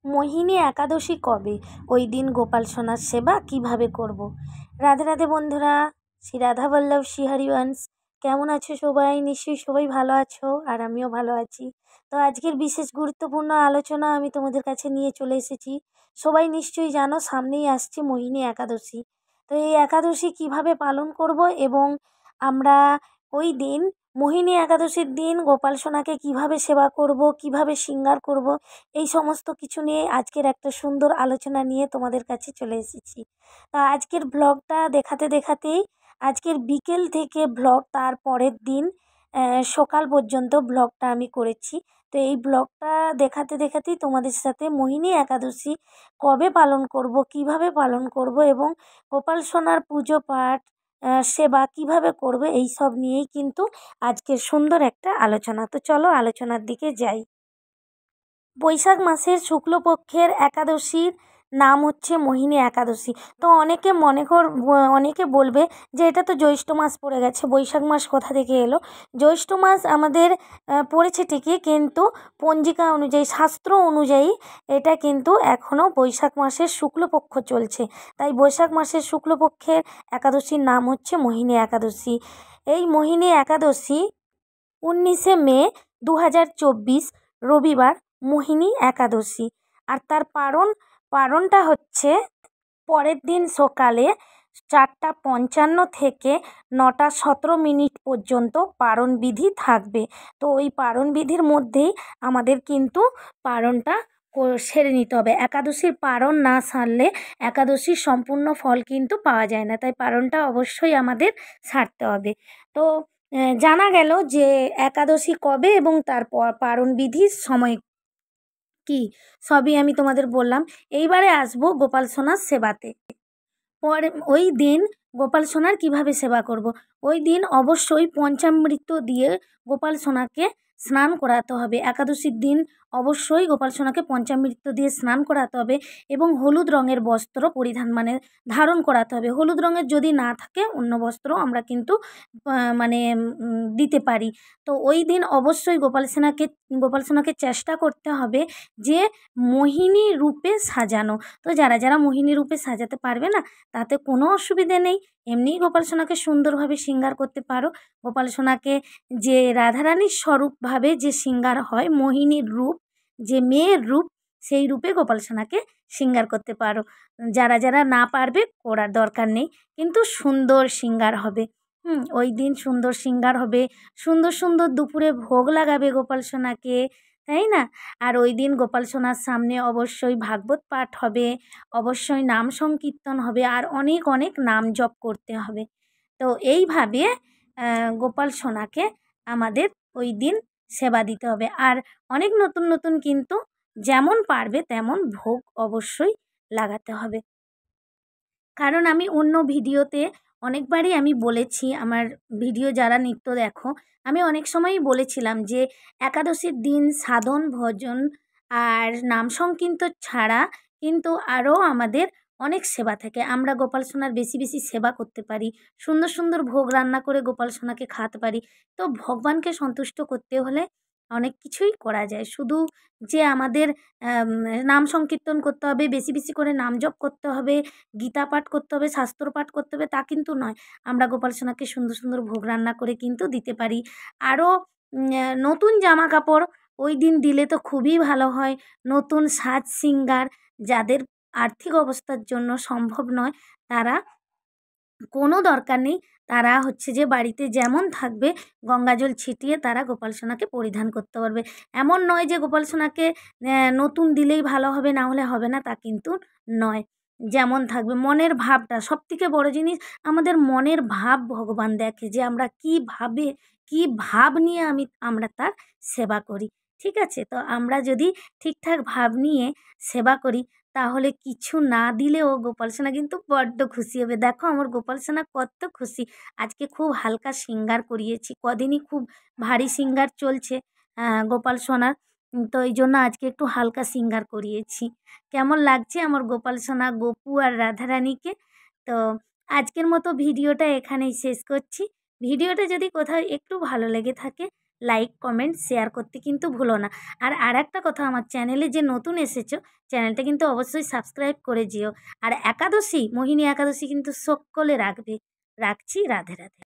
মোহিনী একাদশী কবে? ওই দিন গোপাল সোনার সেবা কিভাবে করব। রাধে রাধে বন্ধুরা, শ্রী রাধা বল্লভ শ্রী হরিবংশ। কেমন আছো সবাই? নিশ্চয়ই সবাই ভালো আছো, আর আমিও ভালো আছি। তো আজকের বিশেষ গুরুত্বপূর্ণ আলোচনা আমি তোমাদের কাছে নিয়ে চলে এসেছি। সবাই নিশ্চয়ই জানো সামনেই আসছে মোহিনী একাদশী। তো এই একাদশী কিভাবে পালন করব, এবং আমরা ওই দিন মোহিনী একাদশীর দিন গোপাল সোনাকে কিভাবে সেবা করব, কিভাবে শৃঙ্গার করব, এই সমস্ত কিছু নিয়ে আজকের একটা সুন্দর আলোচনা নিয়ে তোমাদের কাছে চলে এসেছি। আজকের ব্লগটা দেখাতে দেখাতেই আজকের বিকেল থেকে ব্লগ, তার পরের দিন সকাল পর্যন্ত ব্লগটা আমি করেছি। তো এই ব্লগটা দেখাতে দেখাতেই তোমাদের সাথে মোহিনী একাদশী কবে পালন করব, কিভাবে পালন করব, এবং গোপাল সোনার পুজো পাঠ সেবা কিভাবে করবে, এই সব নিয়েই কিন্তু আজকের সুন্দর একটা আলোচনা। তো চলো আলোচনার দিকে যাই। বৈশাখ মাসের শুক্লপক্ষের একাদশীর নাম হচ্ছে মোহিনী একাদশী। তো অনেকে বলবে যে এটা তো জ্যৈষ্ঠ মাস পড়ে গেছে, বৈশাখ মাস কোথা থেকে এলো। জ্যৈষ্ঠ মাস আমাদের পড়েছে ঠিকই, কিন্তু পঞ্জিকা অনুযায়ী, শাস্ত্র অনুযায়ী এটা কিন্তু এখনও বৈশাখ মাসের শুক্লপক্ষ চলছে। তাই বৈশাখ মাসের শুক্লপক্ষের একাদশীর নাম হচ্ছে মোহিনী একাদশী। এই মোহিনী একাদশী 19শে মে 2024 রবিবার মোহিনী একাদশী। আর তার পারণটা হচ্ছে পরের দিন সকালে 4:55 থেকে 9:17 পর্যন্ত পারণ বিধি থাকবে। তো ওই পারণ বিধির মধ্যেই আমাদের কিন্তু পারণটা সেরে নিতে হবে। একাদশীর পারণ না সারলে একাদশীর সম্পূর্ণ ফল কিন্তু পাওয়া যায় না, তাই পারণটা অবশ্যই আমাদের সারতে হবে। তো জানা গেল যে একাদশী কবে এবং তারপর পারণ বিধির সময় কি, সবই আমি তোমাদের বললাম। এইবারে আসবো গোপাল সোনার সেবাতে। পরে ওই দিন গোপাল সোনার কীভাবে সেবা করব। ওই দিন অবশ্যই পঞ্চামৃত দিয়ে গোপাল সোনাকে স্নান করাতে হবে। একাদশীর দিন অবশ্যই গোপাল সোনাকে পঞ্চামৃত দিয়ে স্নান করাতে হবে, এবং হলুদ রঙের বস্ত্র পরিধান ধারণ করাতে হবে। হলুদ রঙের যদি না থাকে অন্য বস্ত্র আমরা কিন্তু দিতে পারি। তো ওই দিন অবশ্যই গোপাল সোনাকে চেষ্টা করতে হবে যে মোহিনী রূপে সাজানো। তো যারা যারা মোহিনী রূপে সাজাতে পারবে না, তাতে কোনো অসুবিধে নেই, এমনিই গোপাল সোনাকে সুন্দরভাবে শৃঙ্গার করতে পারো। গোপাল সোনাকে যে রাধারানীর স্বরূপভাবে যে শৃঙ্গার হয়, মোহিনীর রূপ, যে মেয়ের রূপ, সেই রূপে গোপাল সোনাকে শৃঙ্গার করতে পারো। যারা যারা না পারবে করার দরকার নেই, কিন্তু সুন্দর শৃঙ্গার হবে। ওই দিন সুন্দর শৃঙ্গার হবে, সুন্দর সুন্দর দুপুরে ভোগ লাগাবে গোপাল সোনাকে, তাই না? আর ওই দিন গোপাল সোনার সামনে অবশ্যই ভাগবত পাঠ হবে, অবশ্যই নাম সংকীর্তন হবে, আর অনেক অনেক নাম জপ করতে হবে। তো এইভাবে গোপাল সোনাকে আমাদের ওই দিন সেবা দিতে হবে। আর অনেক নতুন নতুন কিন্তু যেমন পারবে তেমন ভোগ অবশ্যই লাগাতে হবে। কারণ আমি অন্য ভিডিওতে অনেকবারই আমি বলেছি, আমার ভিডিও যারা নিত্য দেখো, আমি অনেক সময়ই বলেছিলাম যে একাদশীর দিন সাধন ভজন আর নাম সংকীর্তন ছাড়া কিন্তু আরও আমাদের অনেক সেবা থাকে। আমরা গোপাল সোনার বেশি বেশি সেবা করতে পারি, সুন্দর সুন্দর ভোগ রান্না করে গোপাল সোনাকে খাওয়াতে পারি। তো ভগবানকে সন্তুষ্ট করতে হলে অনেক কিছুই করা যায়। শুধু যে আমাদের নাম সংকীর্তন করতে হবে, বেশি বেশি করে নাম জপ করতে হবে, গীতা পাঠ করতে হবে, শাস্ত্র পাঠ করতে হবে, তা কিন্তু নয়। আমরা গোপাল সোনাকে সুন্দর সুন্দর ভোগ রান্না করে কিন্তু দিতে পারি। আরও নতুন জামা কাপড় ওই দিন দিলে তো খুবই ভালো হয়। নতুন সাজ সিঙ্গার, যাদের আর্থিক অবস্থার জন্য সম্ভব নয়, তারা কোনো দরকার নেই, তারা হচ্ছে যে বাড়িতে যেমন থাকবে গঙ্গাজল ছিটিয়ে তারা গোপাল সোনাকে পরিধান করতে পারবে। এমন নয় যে গোপাল সোনাকে নতুন দিলেই ভালো হবে, না হলে হবে না, তা কিন্তু নয়। যেমন থাকবে মনের ভাবটা সবথেকে বড় জিনিস। আমাদের মনের ভাব ভগবান দেখে, যে আমরা কীভাবে কী ভাব নিয়ে আমরা তার সেবা করি। ঠিক আছে? তো আমরা যদি ঠিকঠাক ভাব নিয়ে সেবা করি, তাহলে কিছু না দিলেও গোপাল সোনা কিন্তু বড্ড খুশি হবে। দেখো আমার গোপাল সোনা কত খুশি। আজকে খুব হালকা শৃঙ্গার করিয়েছি, কদিনই খুব ভারী শৃঙ্গার চলছে গোপাল সোনার। তো এই জন্য আজকে একটু হালকা শৃঙ্গার করিয়েছি। কেমন লাগছে আমার গোপাল সোনা, গোপু আর রাধারানীকে? তো আজকের মতো ভিডিওটা এখানেই শেষ করছি। ভিডিওটা যদি কোথাও একটু ভালো লেগে থাকে, লাইক কমেন্ট শেয়ার করতে কিন্তু ভুলো না। আর একটা কথা, আমার চ্যানেলে যে নতুন এসেছো, চ্যানেলটা কিন্তু অবশ্যই সাবস্ক্রাইব করে যেও। আর একাদশী, মোহিনী একাদশী কিন্তু সকলে রাখবে। রাখছি, রাধে রাধে।